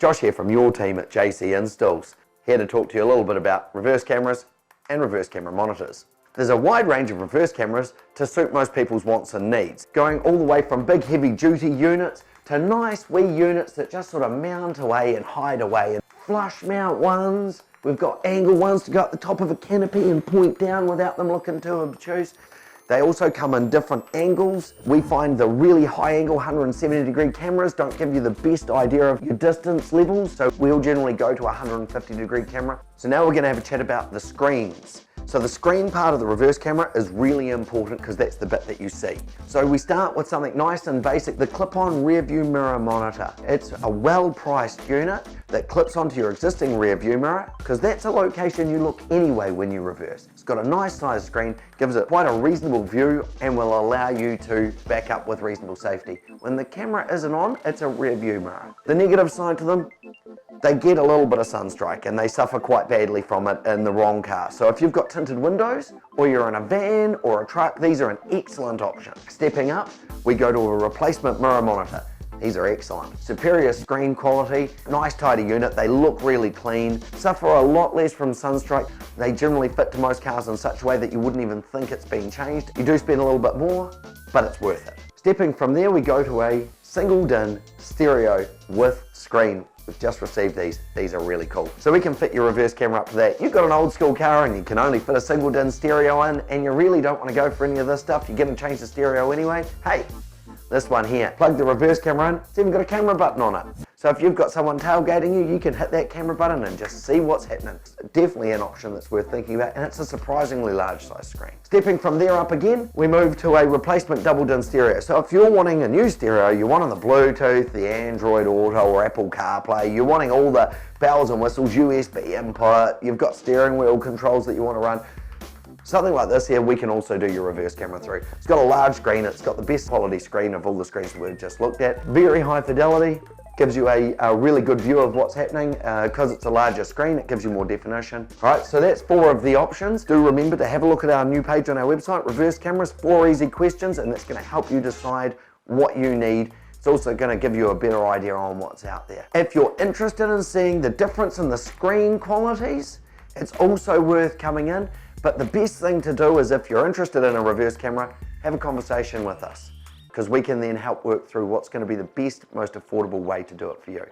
Josh here from your team at JC Installs, here to talk to you a little bit about reverse cameras and reverse camera monitors. There's a wide range of reverse cameras to suit most people's wants and needs, going all the way from big heavy duty units to nice wee units that just sort of mount away and hide away, and flush mount ones. We've got angle ones to go up the top of a canopy and point down without them looking too obtuse. They also come in different angles. We find the really high angle 170-degree cameras don't give you the best idea of your distance levels, so we'll generally go to a 150-degree camera. So now we're going to have a chat about the screens. So the screen part of the reverse camera is really important because that's the bit that you see. So we start with something nice and basic, the clip-on rear view mirror monitor. It's a well-priced unit that clips onto your existing rear view mirror because that's a location you look anyway when you reverse. It's got a nice size screen, gives it quite a reasonable view and will allow you to back up with reasonable safety. When the camera isn't on, it's a rear view mirror. The negative side to them, they get a little bit of sunstrike and they suffer quite badly from it in the wrong car. So if you've got tinted windows or you're in a van or a truck, these are an excellent option. Stepping up, we go to a replacement mirror monitor. These are excellent. Superior screen quality, nice tidy unit, they look really clean, suffer a lot less from sunstrike. They generally fit to most cars in such a way that you wouldn't even think it's been changed. You do spend a little bit more, but it's worth it. Stepping from there, we go to a single DIN stereo with screen. We've just received these. These are really cool. So we can fit your reverse camera up to that. You've got an old school car and you can only fit a single DIN stereo in and you really don't want to go for any of this stuff. You're going to change the stereo anyway. Hey, this one here, plug the reverse camera in, it's even got a camera button on it. So if you've got someone tailgating you, you can hit that camera button and just see what's happening. It's definitely an option that's worth thinking about, and it's a surprisingly large size screen. Stepping from there up again, we move to a replacement double DIN stereo. So if you're wanting a new stereo, you're wanting the Bluetooth, the Android Auto or Apple CarPlay, you're wanting all the bells and whistles, USB input, you've got steering wheel controls that you want to run, something like this here, we can also do your reverse camera through. It's got a large screen, it's got the best quality screen of all the screens that we've just looked at. Very high fidelity, gives you a really good view of what's happening. Because it's a larger screen, it gives you more definition. All right, so that's 4 of the options. Do remember to have a look at our new page on our website, Reverse Cameras, 4 easy questions, and that's gonna help you decide what you need. It's also going to give you a better idea on what's out there. If you're interested in seeing the difference in the screen qualities, it's also worth coming in. But the best thing to do is, if you're interested in a reverse camera, have a conversation with us, because we can then help work through what's going to be the best, most affordable way to do it for you.